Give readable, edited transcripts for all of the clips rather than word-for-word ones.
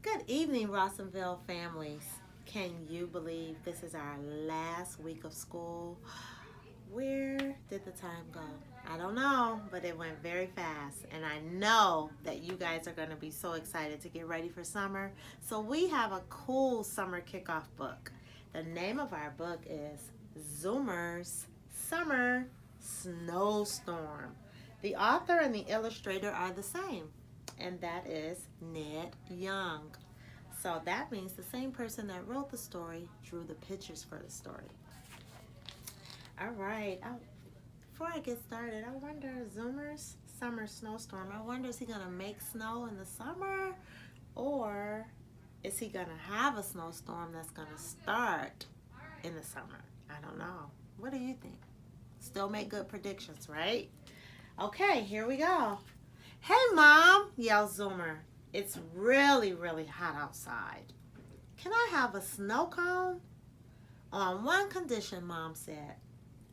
Good evening, Rossonville families. Can you believe this is our last week of school? Where did the time go? I don't know, but it went very fast. And I know that you guys are going to be so excited to get ready for summer. So we have a cool summer kickoff book. The name of our book is Zoomer's Summer Snowstorm. The author and the illustrator are the same, and that is Ned Young. So that means the same person that wrote the story drew the pictures for the story. All right. Before I get started, I wonder, Zoomer's Summer Snowstorm, I wonder, is he going to make snow in the summer? Or is he going to have a snowstorm that's going to start in the summer? I don't know. What do you think? Still make good predictions, right? Okay, here we go. Hey, Mom, yells Zoomer. It's really, really hot outside. Can I have a snow cone? On one condition, Mom said.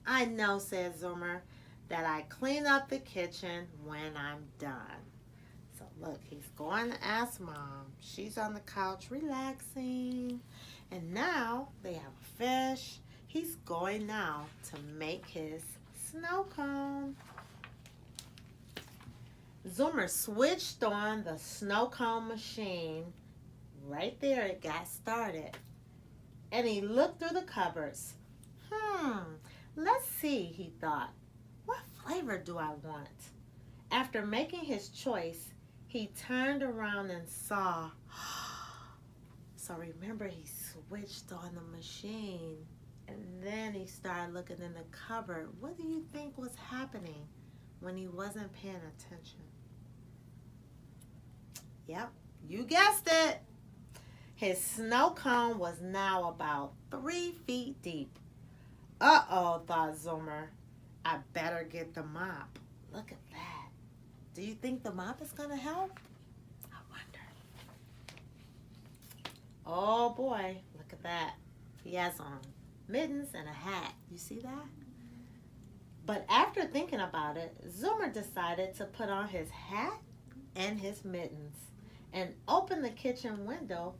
I know, said Zoomer, that I clean up the kitchen when I'm done. So look, he's going to ask Mom. She's on the couch relaxing. And now they have a fish. He's going now to make his snow cone. Zoomer switched on the snow cone machine. Right there, it got started. And he looked through the cupboards. Let's see, he thought. What flavor do I want? After making his choice, he turned around and saw. So remember, he switched on the machine. And then he started looking in the cupboard. What do you think was happening when he wasn't paying attention? Yep, you guessed it. His snow cone was now about 3 feet deep. Uh-oh, thought Zoomer. I better get the mop. Look at that. Do you think the mop is going to help? I wonder. Oh, boy, look at that. He has on mittens and a hat. You see that? But after thinking about it, Zoomer decided to put on his hat and his mittens and open the kitchen window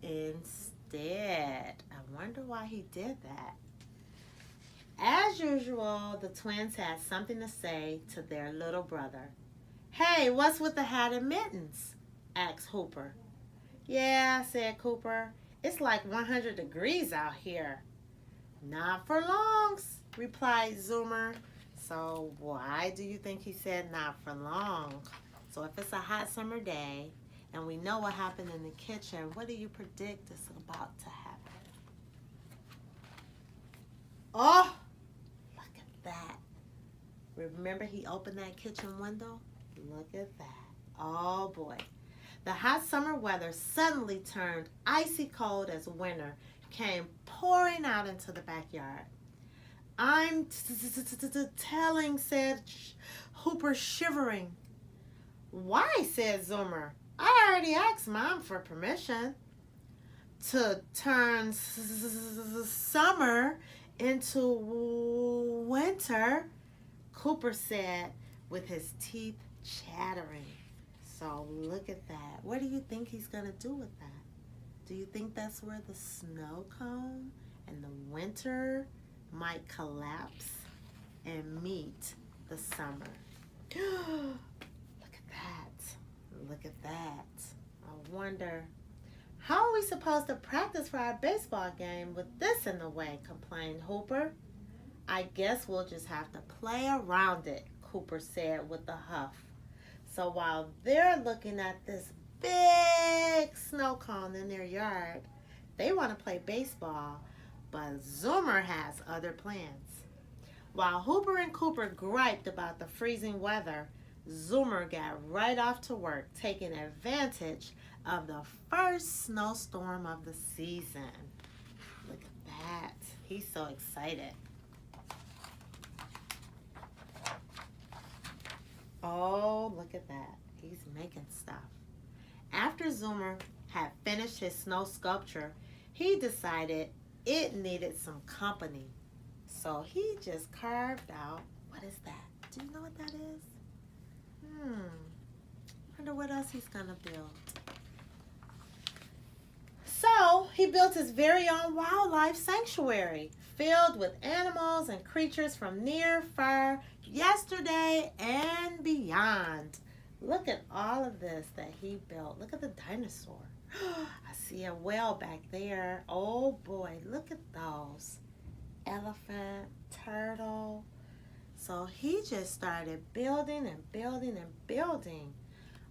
instead. I wonder why he did that. As usual, the twins had something to say to their little brother. Hey, what's with the hat and mittens? Asked Hooper. Yeah, said Cooper. It's like 100 degrees out here. Not for long, replied Zoomer. So why do you think he said not for long? So if it's a hot summer day and we know what happened in the kitchen, what do you predict is about to happen? Oh, look at that. Remember he opened that kitchen window? Look at that. Oh boy. The hot summer weather suddenly turned icy cold as winter came pouring out into the backyard. I'm telling, said Hooper, shivering. Why, said Zoomer. I already asked Mom for permission to turn summer into winter, Cooper said with his teeth chattering. So look at that. What do you think he's going to do with that? Do you think that's where the snow cone and the winter might collapse and meet the summer? Look at that. Look at that. I wonder, how are we supposed to practice for our baseball game with this in the way, complained Hooper. I guess we'll just have to play around it, Cooper said with a huff. So while they're looking at this big snow cone in their yard, they want to play baseball, but Zoomer has other plans. While Hooper and Cooper griped about the freezing weather, Zoomer got right off to work, taking advantage of the first snowstorm of the season. Look at that. He's so excited. Oh, look at that. He's making stuff. After Zoomer had finished his snow sculpture, he decided it needed some company. So he just carved out, what is that? Do you know what that is? Wonder what else he's gonna build. He built his very own wildlife sanctuary filled with animals and creatures from near, far, yesterday, and beyond. Look at all of this that he built. Look at the dinosaur. I see a whale back there. Oh boy, look at those. Elephant, turtle. So he just started building and building and building.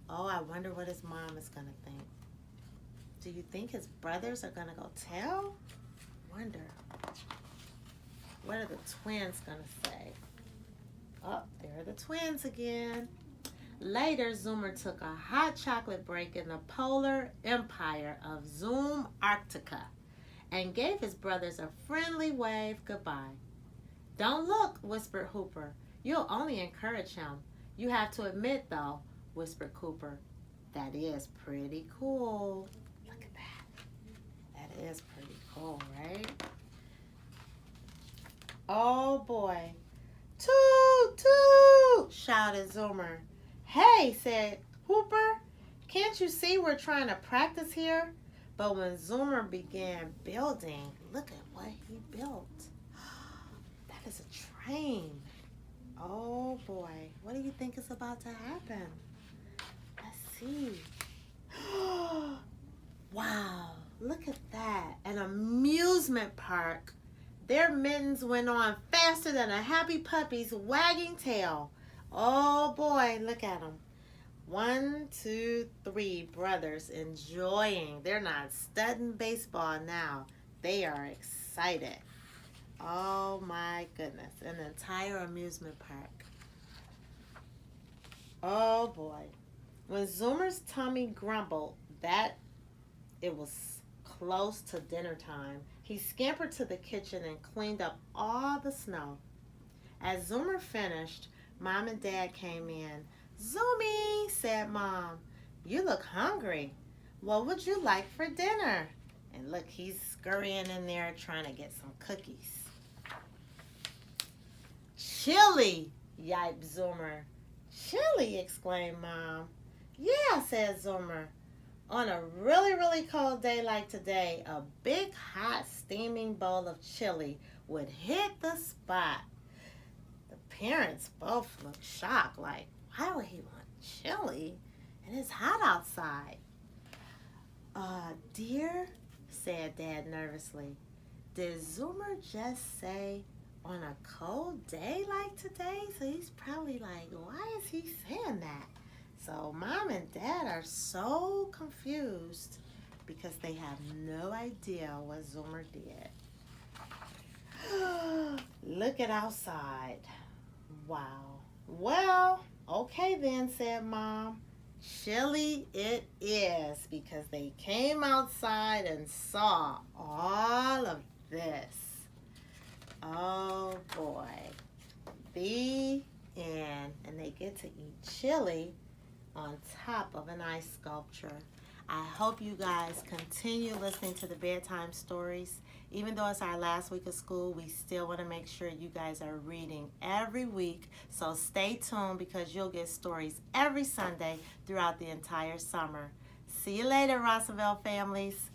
Oh, I wonder what his mom is going to think. Do you think his brothers are going to go tell? Wonder. What are the twins going to say? Oh, there are the twins again. Later, Zoomer took a hot chocolate break in the polar empire of Zoom Arctica and gave his brothers a friendly wave goodbye. Don't look, whispered Hooper. You'll only encourage him. You have to admit, though, whispered Cooper, that is pretty cool. Look at that. That is pretty cool, right? Oh, boy. Toot, toot, shouted Zoomer. Hey, said Hooper, can't you see we're trying to practice here? But when Zoomer began building, look at what he built. That is a train. Oh boy, what do you think is about to happen? Let's see. Wow, look at that. An amusement park. Their mittens went on faster than a happy puppy's wagging tail. Oh boy, look at them. 1, 2, 3 brothers enjoying. They're not studying baseball now. They are excited. Oh my goodness, an entire amusement park. Oh boy. When Zoomer's tummy grumbled that it was close to dinner time, he scampered to the kitchen and cleaned up all the snow. As Zoomer finished, Mom and Dad came in. Zoomy, said Mom, you look hungry. What would you like for dinner? And look, he's scurrying in there trying to get some cookies. Chili, yiped Zoomer. Chili, exclaimed Mom. Yeah, said Zoomer. On a really, really cold day like today, a big, hot, steaming bowl of chili would hit the spot. The parents both looked shocked, like, why would he want chili? And it's hot outside. Dear, said Dad nervously, did Zoomer just say on a cold day like today? So he's probably like, why is he saying that? So Mom and Dad are so confused because they have no idea what Zoomer did. Look at outside. Wow. Well, okay then, said Mom. Chilly it is because they came outside and saw all of this. Oh boy. The end. And they get to eat chili on top of an ice sculpture. I hope you guys continue listening to the bedtime stories. Even though it's our last week of school, we still want to make sure you guys are reading every week. So stay tuned because you'll get stories every Sunday throughout the entire summer. See you later, Rossaville families.